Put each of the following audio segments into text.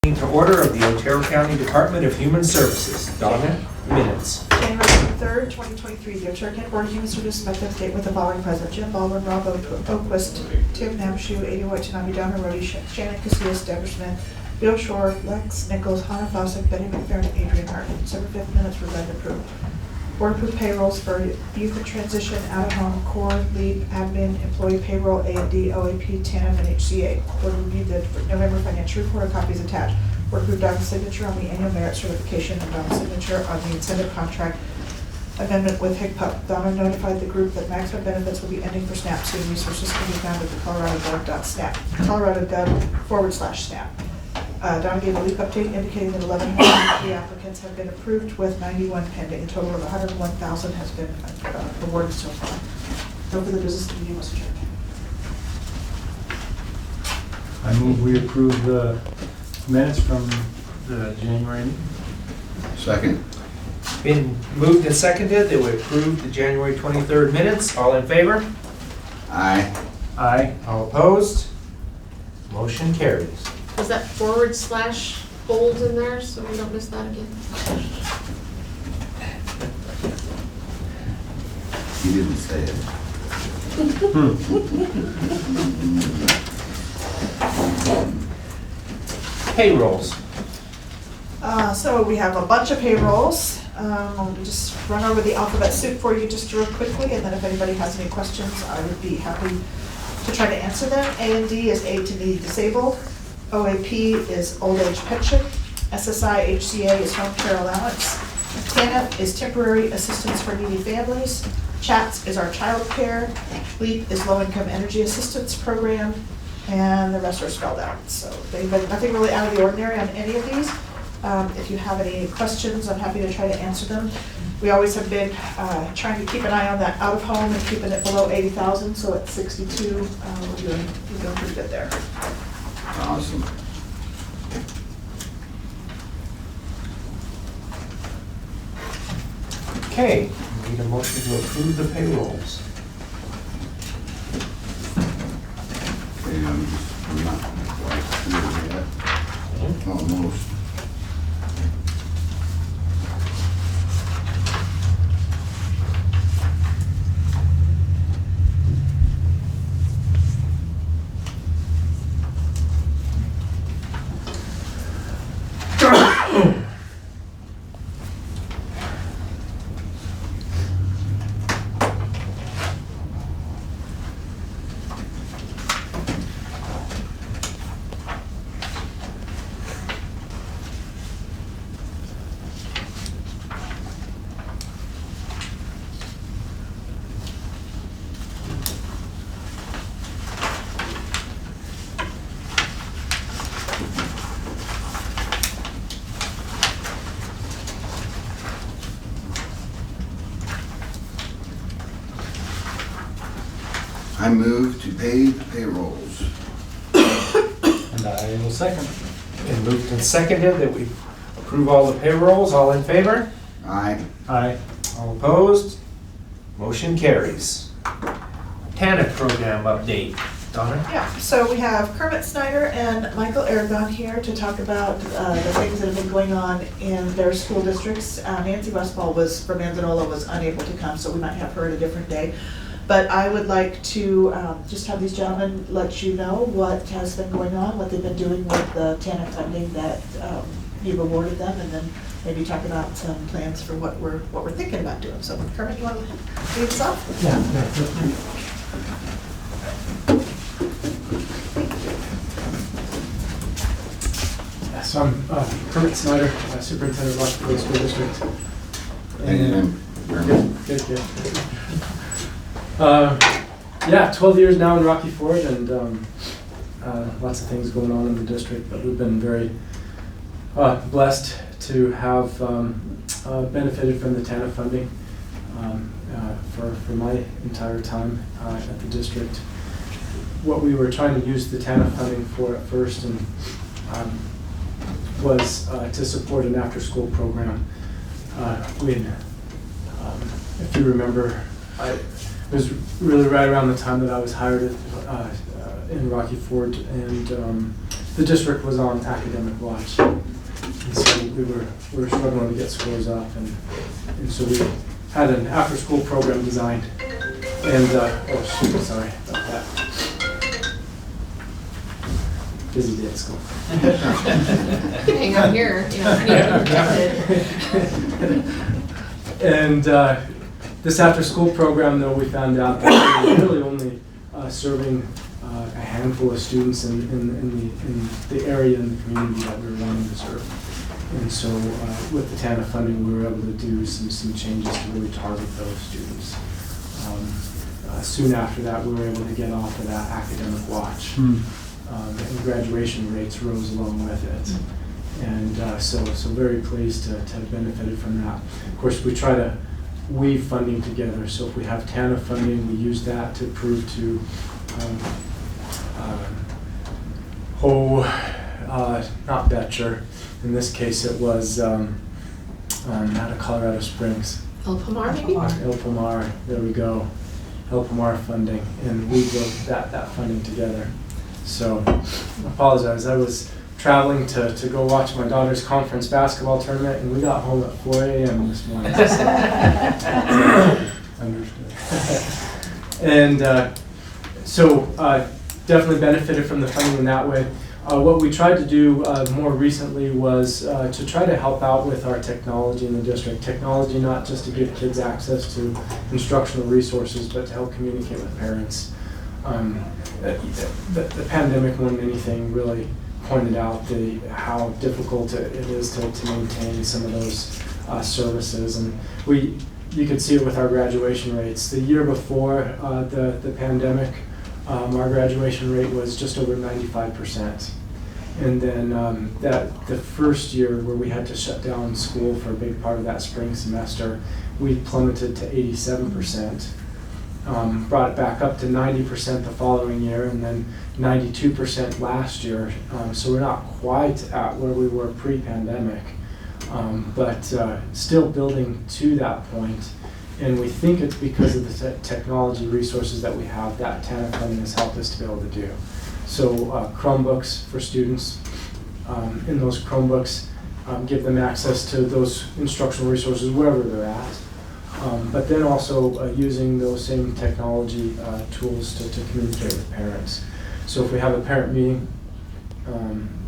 To order of the Otero County Department of Human Services. Donna, minutes. January 3rd, 2023, the Otero County Board of Human Services met this date with the following present: Jim Baldwin, Rob Oquist, Tim Namshu, 80 White Tanami, Donna, Rhode, Shannon Casillas, Deborah Smith, Bill Shore, Lex Nichols, Hannah Fawcett, Betty McFerrin, and Adrian Martin. December 5th minutes were read and approved. Board approved payrolls for youth and transition, out of home, core, leap, admin, employee payroll, A&D, OAP, TANF, and HCA. Board reviewed the November financial report, copies attached. Board approved Donna's signature on the annual merit certification and Donna's signature on the incentive contract amendment with HICPUP. Donna notified the group that maximum benefits will be ending for SNAP soon. Resources can be found at the coloradogov.snap, coloradogov/snap. Donna gave a leap update indicating that 11 applicants have been approved with 91 pending. A total of 101,000 has been awarded so far. No further business to be used. I move we approve the minutes from the January meeting. Second. Been moved and seconded that we approve the January 23rd minutes. All in favor? Aye. Aye. All opposed? Motion carries. Was that / bold in there, so we don't miss that again? He didn't say it. Payrolls. So we have a bunch of payrolls. I'll just run over the alphabet soup for you just real quickly, and then if anybody has any questions, I would be happy to try to answer them. A&D is aid to the disabled. OAP is old age pension. SSI HCA is home care allowance. TANF is temporary assistance for needy families. CHATS is our child care. LEAP is low income energy assistance program. And the rest are spelled out. So nothing really out of the ordinary on any of these. If you have any questions, I'm happy to try to answer them. We always have been trying to keep an eye on that out of home and keeping it below 80,000. So at 62, we're doing pretty good there. Awesome. Okay, we need a motion to approve the payrolls. Okay, I'm not quite through yet. Almost. I move to pay the payrolls. And I will second. Been moved and seconded that we approve all the payrolls. All in favor? Aye. Aye. All opposed? Motion carries. TANF program update. Donna? Yeah, so we have Kermit Snyder and Michael Aragon here to talk about the things that have been going on in their school districts. Nancy Westfall from Manzanola was unable to come, so we might have her at a different day. But I would like to just have these gentlemen let you know what has been going on, what they've been doing with the TANF funding that you've awarded them, and then maybe talk about some plans for what we're thinking about doing. So Kermit, you want to lead us off? Yeah. So I'm Kermit Snyder, Superintendent of Rocky Ford School District. And Good. Yeah, 12 years now in Rocky Ford, and lots of things going on in the district, but we've been very blessed to have benefited from the TANF funding for my entire time at the district. What we were trying to use the TANF funding for at first and was to support an after-school program. If you remember, it was really right around the time that I was hired in Rocky Ford, and the district was on academic watch. And so we were struggling to get scores up, and so we had an after-school program designed. And, oh shoot, sorry about that. Busy day at school. You can hang out here, you know, if you need to. And this after-school program, though, we found out that we were really only serving a handful of students in the area and the community that we were wanting to serve. And so with the TANF funding, we were able to do some changes to really target those students. Soon after that, we were able to get off of that academic watch. And graduation rates rose along with it. And so very pleased to have benefited from that. Of course, we try to weave funding together. So if we have TANF funding, we use that to prove to not Betcher. In this case, it was out of Colorado Springs. El Pomar, maybe? El Pomar, there we go. El Pomar funding, and we built that funding together. So I apologize. I was traveling to go watch my daughter's conference basketball tournament, and we got home at 4 a.m. this morning. Understood. And so definitely benefited from the funding in that way. What we tried to do more recently was to try to help out with our technology in the district. Technology not just to give kids access to instructional resources, but to help communicate with parents. The pandemic more than anything really pointed out how difficult it is to maintain some of those services. And you could see it with our graduation rates. The year before the pandemic, our graduation rate was just over 95%. And then the first year where we had to shut down school for a big part of that spring semester, we plummeted to 87%. Brought it back up to 90% the following year, and then 92% last year. So we're not quite at where we were pre-pandemic, but still building to that point. And we think it's because of the technology resources that we have that TANF funding has helped us to be able to do. So Chromebooks for students. In those Chromebooks, give them access to those instructional resources wherever they're at. But then also using those same technology tools to communicate with parents. So if we have a parent meeting,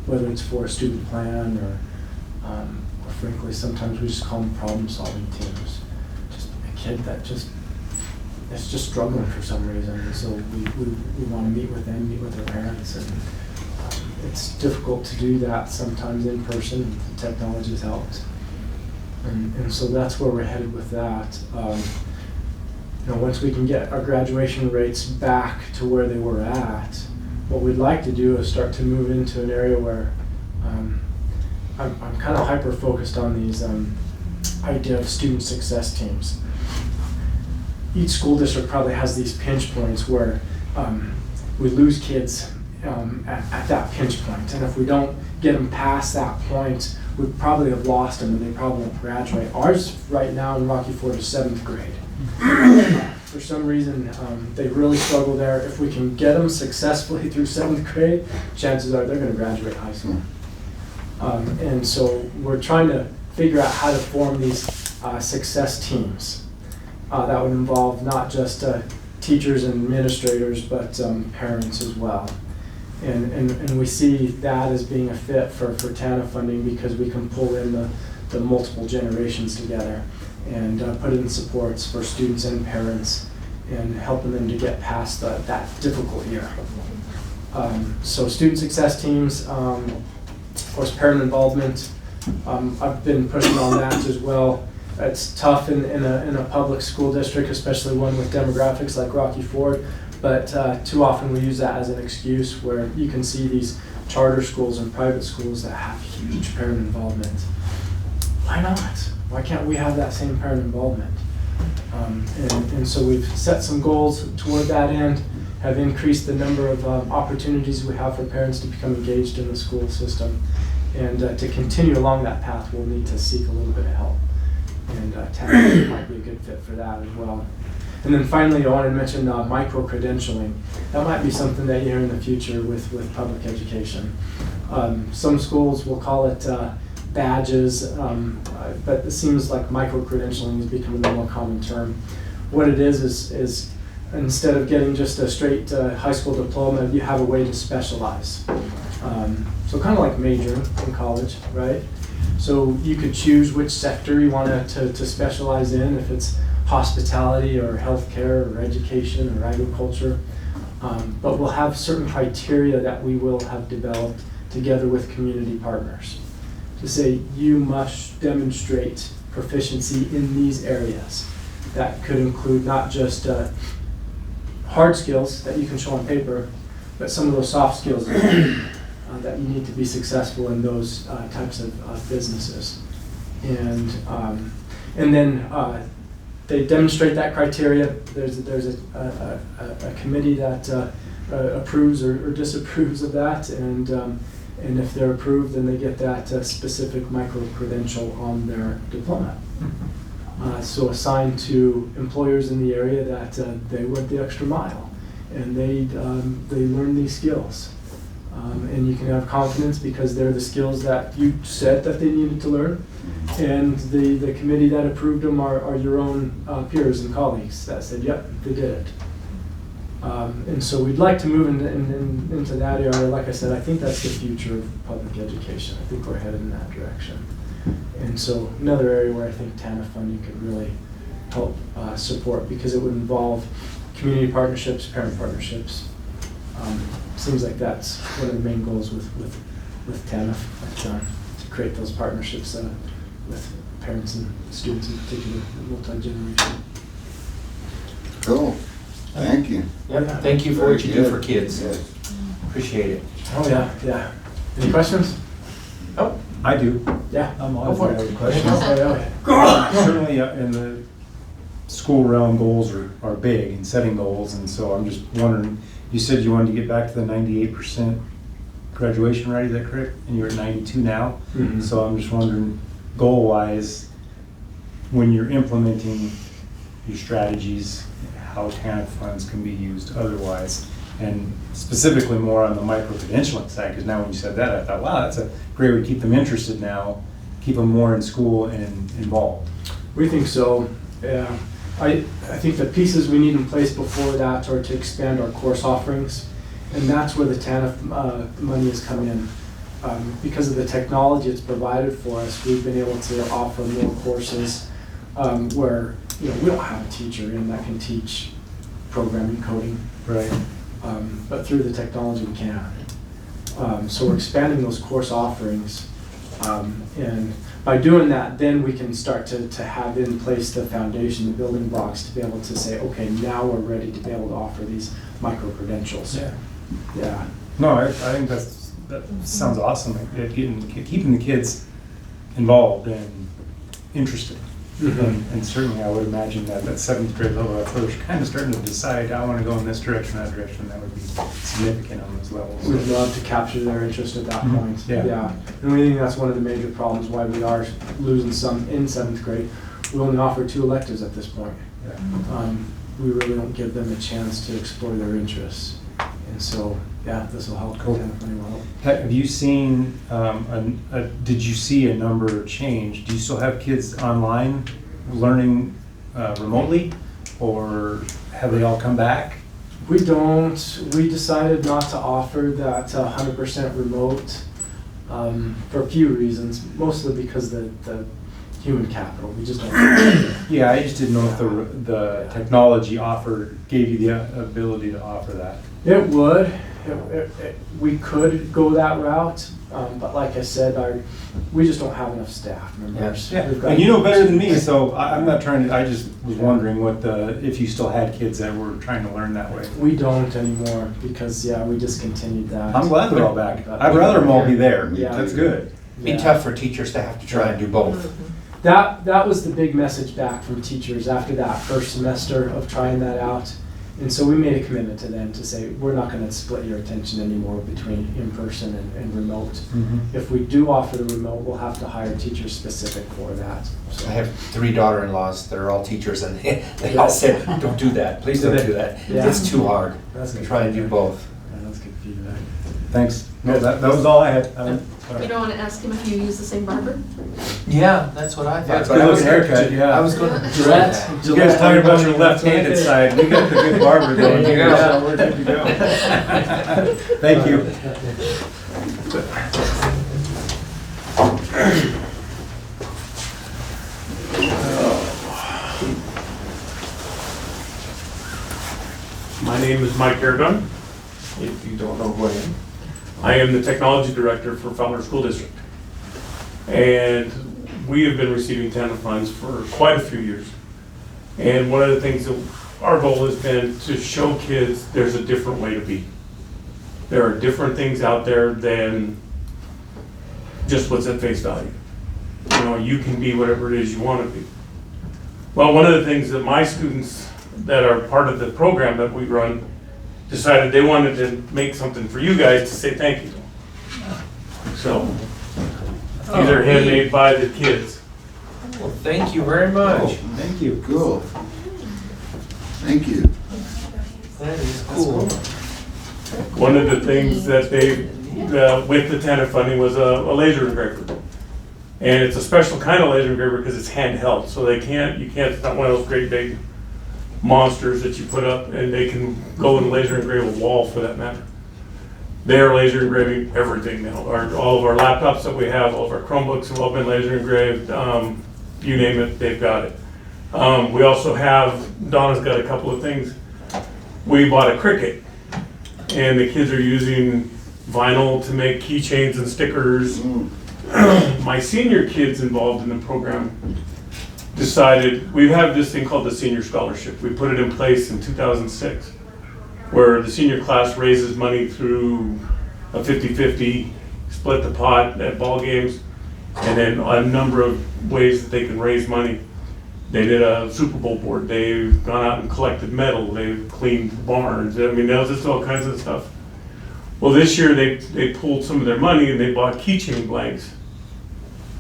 whether it's for a student plan or frankly, sometimes we just call them problem-solving teams. Just a kid that is just struggling for some reason, and so we want to meet with them, meet with their parents, and it's difficult to do that sometimes in person. The technology has helped. And so that's where we're headed with that. Once we can get our graduation rates back to where they were at, what we'd like to do is start to move into an area where I'm kind of hyper-focused on these idea of student success teams. Each school district probably has these pinch points where we lose kids at that pinch point. And if we don't get them past that point, we probably have lost them and they probably won't graduate. Ours right now in Rocky Ford is 7th grade. For some reason, they really struggle there. If we can get them successfully through 7th grade, chances are they're going to graduate high school. And so we're trying to figure out how to form these success teams. That would involve not just teachers and administrators, but parents as well. And we see that as being a fit for TANF funding because we can pull in the multiple generations together and put in supports for students and parents and helping them to get past that difficult year. So student success teams, of course parent involvement, I've been pushing on that as well. It's tough in a public school district, especially one with demographics like Rocky Ford. But too often we use that as an excuse where you can see these charter schools and private schools that have huge parent involvement. Why not? Why can't we have that same parent involvement? And so we've set some goals toward that end, have increased the number of opportunities we have for parents to become engaged in the school system. And to continue along that path, we'll need to seek a little bit of help. And TANF might be a good fit for that as well. And then finally, I wanted to mention micro-credentialing. That might be something that you hear in the future with public education. Some schools will call it badges, but it seems like micro-credentialing is becoming a more common term. What it is instead of getting just a straight high school diploma, you have a way to specialize. So kind of like majoring in college, right? So you could choose which sector you want to specialize in, if it's hospitality or healthcare or education or agriculture. But we'll have certain criteria that we will have developed together with community partners to say you must demonstrate proficiency in these areas. That could include not just hard skills that you can show on paper, but some of those soft skills that you need to be successful in those types of businesses. And then they demonstrate that criteria. There's a committee that approves or disapproves of that, and if they're approved, then they get that specific micro-credential on their diploma. So assigned to employers in the area that they went the extra mile, and they learn these skills. And you can have confidence because they're the skills that you said that they needed to learn. And the committee that approved them are your own peers and colleagues that said, yep, they did it. And so we'd like to move into that area. Like I said, I think that's the future of public education. I think we're headed in that direction. And so another area where I think TANF funding could really help support, because it would involve community partnerships, parent partnerships. Seems like that's one of the main goals with TANF, to create those partnerships with parents and students in particular, multi-generation. Cool. Thank you. Yep, thank you for what you do Very for good. kids. Yes. Appreciate it. Oh yeah. Any questions? Oh, I do. Yeah. I'm Go for it. questions. Okay. Certainly in the school realm, goals are big and setting goals, and so I'm just wondering, you said you wanted to get back to the 98% graduation rate, is that correct? And you're at 92 now? Mhm. So I'm just wondering, goal-wise, when you're implementing your strategies, how TANF funds can be used otherwise, and specifically more on the micro-credentialing side, because now when you said that, I thought, wow, that's a great way to keep them interested now, keep them more in school and involved. We think so, yeah. I think the pieces we need in place before that are to expand our course offerings, and that's where the TANF money has come in. Because of the technology it's provided for us, we've been able to offer more courses where we don't have a teacher in that can teach programming, coding, Right. but through the technology we can. So we're expanding those course offerings, and by doing that, then we can start to have in place the foundation, the building blocks to be able to say, okay, now we're ready to be able to offer these micro-credentials. Yeah. No, I think that sounds awesome, at keeping the kids involved and interested. Mhm. And certainly I would imagine that at 7th grade level, that's where they're kind of starting to decide, I want to go in this direction, that direction. That would be significant on those levels. We'd love to capture their interest at that Mhm. point. Yeah. And we think that's one of the major problems why we are losing some in 7th grade. We only offer 2 electives at this point. Yeah. We really don't give them a chance to explore their interests. And so, yeah, this will help. Cool. TANF money will help. Have you seen, did you see a number change? Do you still have kids online learning remotely, or have they all come back? We don't. We decided not to offer that 100% remote for a few reasons, mostly because the human capital. We just don't. Yeah, I just didn't know if the technology gave you the ability to offer that. It would. We could go that route, but like I said, we just don't have enough staff members. Yeah, We've got- and you know better than me, so I'm not trying to, I just was wondering if you still had kids that were trying to learn that way. We don't anymore because, we discontinued that. I'm glad they're all back. But- I'd rather them all be there. Yeah. That's good. be Yeah. tough for teachers to have to try and do both. That was the big message back from teachers after that first semester of trying that out. And so we made a commitment to them to say, we're not going to split your attention anymore between in-person and remote. Mhm. If we do offer the remote, we'll have to hire teachers specific for that. So, I have 3 daughter-in-laws that are all teachers, and they all said, don't do that, please don't do that. Yeah. It's too hard. That's good Try and do feedback. both. Yeah, that's good feedback. Thanks. No, that was all I had. You don't want to ask him if you use the same barber? Yeah, that's what I thought. It's a good looking haircut, yeah. I was gonna. Gillette. You guys talking about your left-handed side, we got the good barber going There you here, go. so we're good to go. Thank you. My name is Mike Aragon, if you don't know who I am. I am the technology director for Fowler School District. And we have been receiving TANF funds for quite a few years. And one of the things that our goal has been to show kids there's a different way to be. There are different things out there than just what's at face value. You know, you can be whatever it is you want to be. Well, one of the things that my students that are part of the program that we run decided they wanted to make something for you guys to say thank you. So, these are handmade by the kids. Well, thank you very much. Thank you. Cool. Thank you. That is cool. One of the things that they, with the TANF funding was a laser engraver. And it's a special kind of laser engraver because it's handheld, so you can't, it's not one of those great big monsters that you put up and they can go and laser engrave a wall for that matter. They're laser engraving everything now. All of our laptops that we have, all of our Chromebooks have all been laser engraved. You name it, they've got it. We also have, Donna's got a couple of things. We bought a Cricut and the kids are using vinyl to make keychains and stickers. My senior kids involved in the program decided, we have this thing called the Senior Scholarship. We put it in place in 2006, where the senior class raises money through a 50-50, split the pot at ball games, and then a number of ways that they can raise money. They did a Super Bowl board, they've gone out and collected metal, they've cleaned barns, I mean, that was just all kinds of stuff. Well, this year they pulled some of their money and they bought keychain blanks,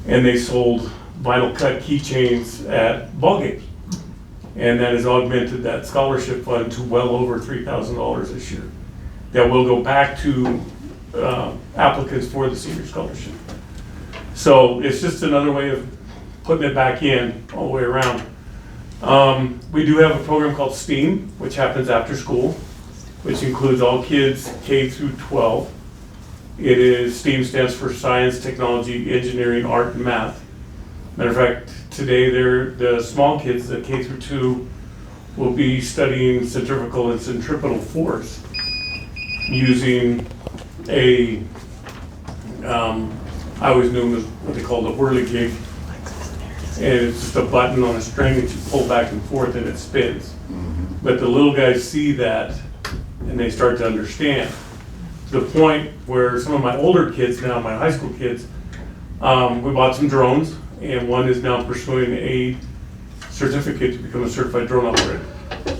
and they sold vinyl cut keychains at ball games. And that has augmented that scholarship fund to well over $3,000 this year. That will go back to applicants for the senior scholarship. So it's just another way of putting it back in all the way around. We do have a program called STEAM, which happens after school, which includes all kids K through 12. It is, STEAM stands for Science, Technology, Engineering, Art, and Math. Matter of fact, today the small kids, the K through 2, will be studying centrifugal and centripetal force using a, I always knew them as what they called a whirligig. And it's just a button on a string that you pull back and forth and it spins. But the little guys see that and they start to understand. To the point where some of my older kids now, my high school kids, we bought some drones, and one is now pursuing a certificate to become a certified drone operator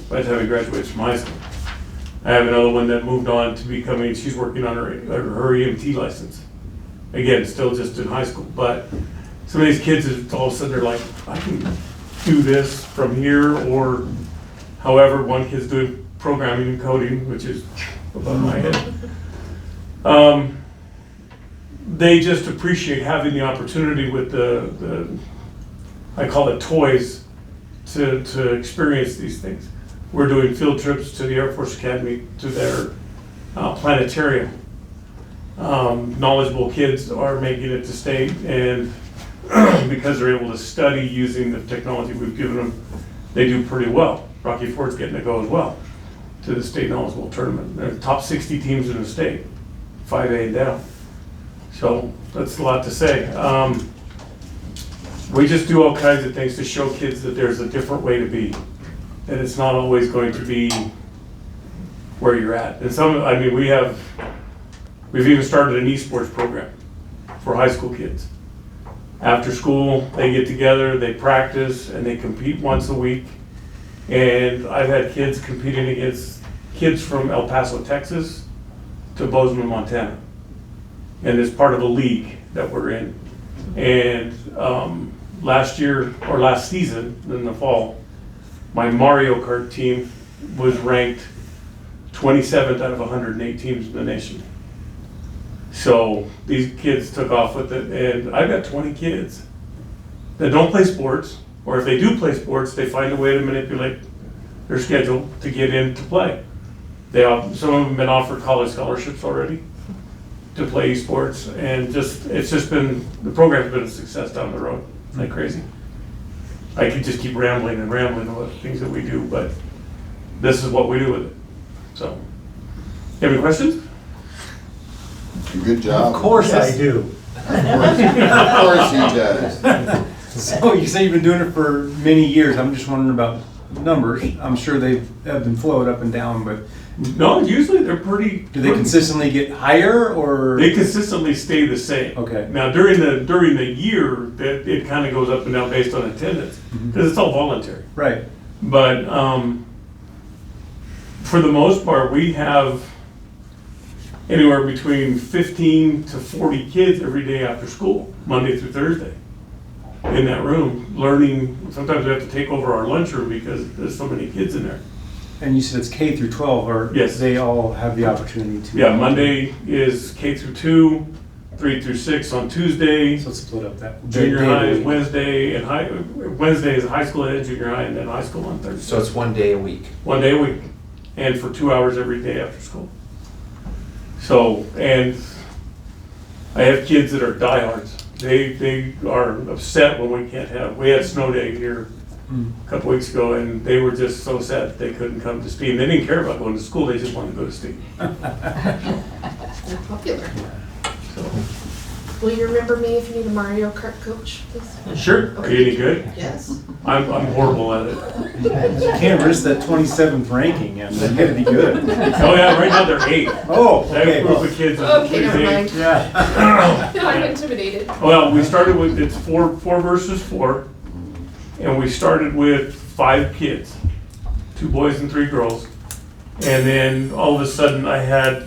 by the time he graduates from high school. I have another one that moved on to becoming, she's working on her EMT license. Again, still just in high school, but some of these kids, all of a sudden they're like, I can do this from here, or however, one kid's doing programming and coding, which is above my head. They just appreciate having the opportunity with the I call it toys, to experience these things. We're doing field trips to the Air Force Academy, to their planetarium. Knowledgeable kids are making it to state, and because they're able to study using the technology we've given them, they do pretty well. Rocky Ford's getting to go as well to the state knowledgeable tournament. They're the top 60 teams in the state, 5A and down. So that's a lot to say. We just do all kinds of things to show kids that there's a different way to be, that it's not always going to be where you're at. And some, I mean, we've even started an esports program for high school kids. After school, they get together, they practice, and they compete once a week. And I've had kids competing against kids from El Paso, Texas to Bozeman, Montana. And it's part of a league that we're in. And last year, or last season, in the fall, my Mario Kart team was ranked 27th out of 108 teams in the nation. So these kids took off with it, and I've got 20 kids that don't play sports, or if they do play sports, they find a way to manipulate their schedule to get in to play. Some of them have been offered college scholarships already to play sports, and the program's been a success down the road, like crazy. I could just keep rambling and rambling about the things that we do, but this is what we do with it. So, you have any questions? Good job. Of course I do. Of course he does. So you say you've been doing it for many years. I'm just wondering about numbers. I'm sure they've ebbed and flowed up and down, but No, usually they're pretty. do they consistently get higher or? They consistently stay the same. Okay. Now, during the year, it kind of goes up and down based on attendance, because it's all voluntary. Right. But for the most part, we have anywhere between 15 to 40 kids every day after school, Monday through Thursday, in that room, learning. Sometimes we have to take over our lunchroom because there's so many kids in there. And you said it's K through 12, or Yes. they all have the opportunity to? Yeah, Monday is K through 2, 3 through 6 on Tuesday. So it's split up that. Junior day high to is week. Wednesday, and Wednesday is high school and junior high, and then high school on Thursday. So it's 1 day a week. 1 day a week, and for 2 hours every day after school. So, and I have kids that are diehards. They are upset when we had snow day here a couple weeks ago, and they were just so sad that they couldn't come to STEAM. They didn't care about going to school, they just wanted to go to STEAM. They're popular. So, Will you remember me if you need a Mario Kart coach, please? sure, are you any good? Yes. I'm horrible at it. You can't risk that 27th ranking, and you gotta be good. Oh yeah, right now they're 8. Oh, That okay. group of kids is Okay, never 8. mind. Yeah. No, I'm intimidated. Well, we started with, it's four versus 4, and we started with 5 kids, 2 boys and 3 girls, and then all of a sudden I had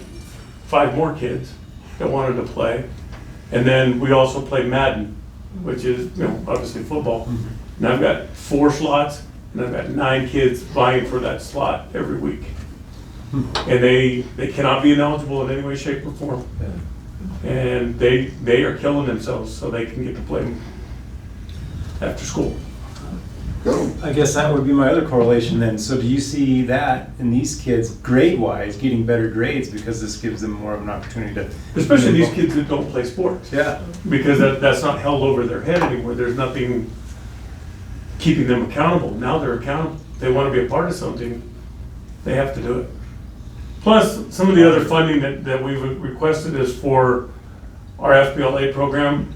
5 more kids that wanted to play, and then we also play Madden, which is, obviously football. And I've got 4 slots, and I've got 9 kids vying for that slot every week. And they cannot be ineligible in any way, shape, or form. And they are killing themselves so they can get to play after school. Go. I guess that would be my other correlation then. So do you see that in these kids, grade-wise, getting better grades because this gives them more of an opportunity to... Especially these kids that don't play sports. Yeah. Because that's not held over their head anymore. There's nothing keeping them accountable. Now they're accountable. They want to be a part of something, they have to do it. Plus, some of the other funding that we've requested is for our FBLA program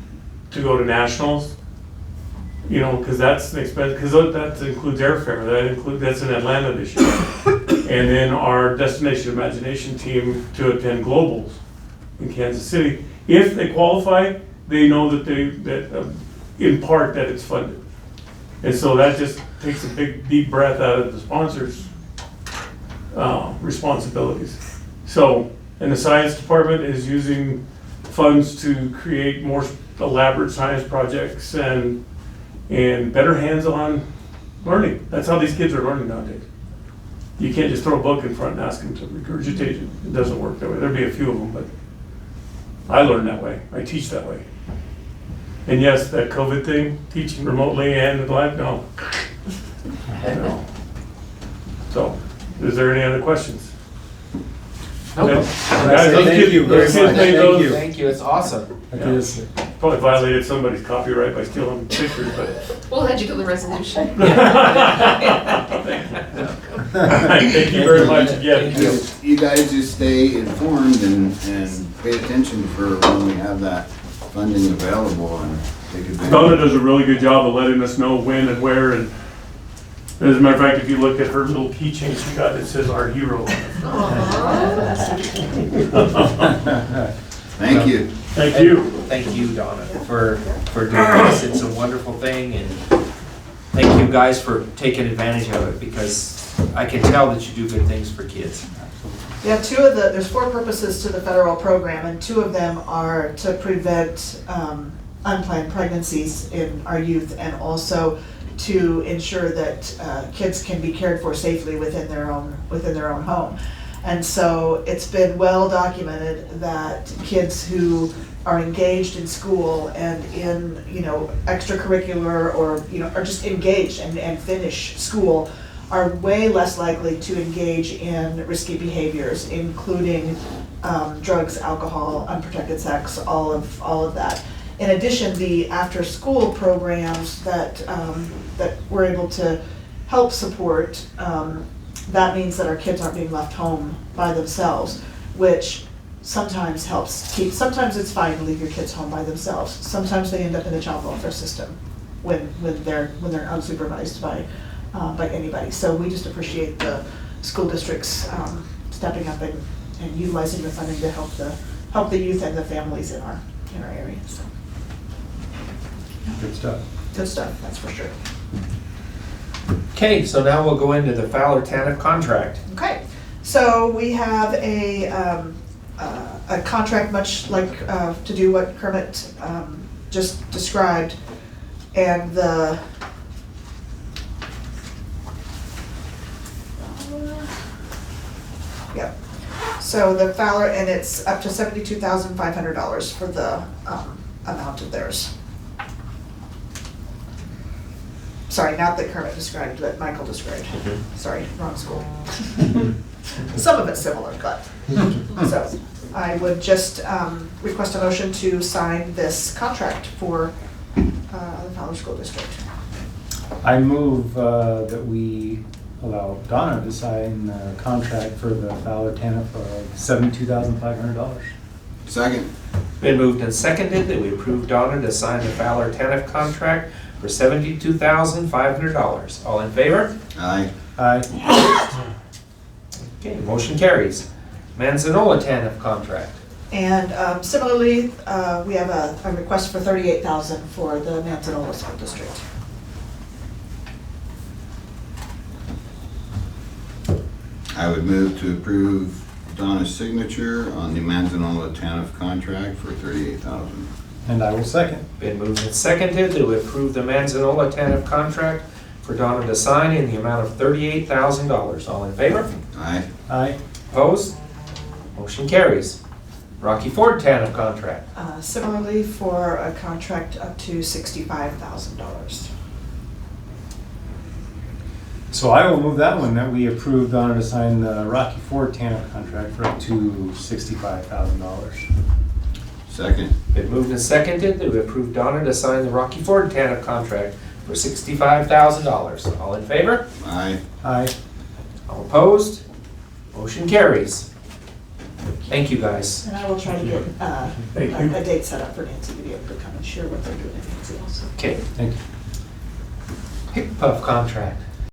to go to nationals. Because that's an expense, because that includes airfare. That's in Atlanta this year. And then our Destination Imagination team to attend globals in Kansas City. If they qualify, they know that in part that it's funded. And so that just takes a big deep breath out of the sponsors' responsibilities. So, and the science department is using funds to create more elaborate science projects and better hands-on learning. That's how these kids are learning nowadays. You can't just throw a book in front and ask them to regurgitate it. It doesn't work that way. There'd be a few of them, but I learn that way. I teach that way. And yes, that COVID thing, teaching remotely and live, no. No. So, is there any other questions? Nope. Okay. Guys, those thank kids- you very those kids much. made Thank those- you. Thank you, it's awesome. That is, Probably violated somebody's copyright by stealing pictures, but. We'll add you to the resolution. Thank you very much again. Thank you. You guys just stay informed and pay attention for when we have that funding available and take advantage. Donna does a really good job of letting us know when and where, and as a matter of fact, if you look at her little keychain she got, it says "Our Hero." Aww. Thank you. Thank you. Thank you, Donna, for doing this. It's a wonderful thing, and thank you guys for taking advantage of it, because I can tell that you do good things for kids. Yeah, there's 4 purposes to the federal program, and 2 of them are to prevent unplanned pregnancies in our youth, and also to ensure that kids can be cared for safely within their own home. And so it's been well documented that kids who are engaged in school and in, extracurricular or, are just engaged and finish school are way less likely to engage in risky behaviors, including drugs, alcohol, unprotected sex, all of that. In addition, the after-school programs that we're able to help support, that means that our kids aren't being left home by themselves, which sometimes helps keep, sometimes it's fine to leave your kids home by themselves. Sometimes they end up in the child welfare system when they're unsupervised by anybody. So we just appreciate the school districts stepping up and utilizing the funding to help the youth and the families in our area. So. Good stuff. Good stuff, that's for sure. Okay, so now we'll go into the Fowler TANF contract. Okay, so we have a contract much like to do what Kermit just described, and the yep. So the Fowler, and it's up to $72,500 for the amount of theirs. Sorry, not that Kermit described, but Michael described. Sorry, wrong school. Some of it's similar, but. So I would just request a motion to sign this contract for the Fowler School District. I move that we allow Donna to sign the contract for the Fowler TANF for $72,500. Second. Been moved and seconded that we approve Donna to sign the Fowler TANF contract for $72,500. All in favor? Aye. Aye. Okay, motion carries. Manzanola TANF contract. And similarly, we have a request for $38,000 for the Manzanola School District. I would move to approve Donna's signature on the Manzanola TANF contract for $38,000. And I will second. Been moved and seconded that we approve the Manzanola TANF contract for Donna to sign in the amount of $38,000. All in favor? Aye. Aye. Opposed? Motion carries. Rocky Ford TANF contract. Similarly, for a contract up to $65,000. So I will move that one, that we approve Donna to sign the Rocky Ford TANF contract for up to $65,000. Second. Been moved and seconded that we approve Donna to sign the Rocky Ford TANF contract for $65,000. All in favor? Aye. Aye. All opposed? Motion carries. Thank you, guys. And I will try to get Thank you. a date set up for Nancy to be able to come and share what they're doing at Nancy also. Okay, Thank you. Pick Puff contract.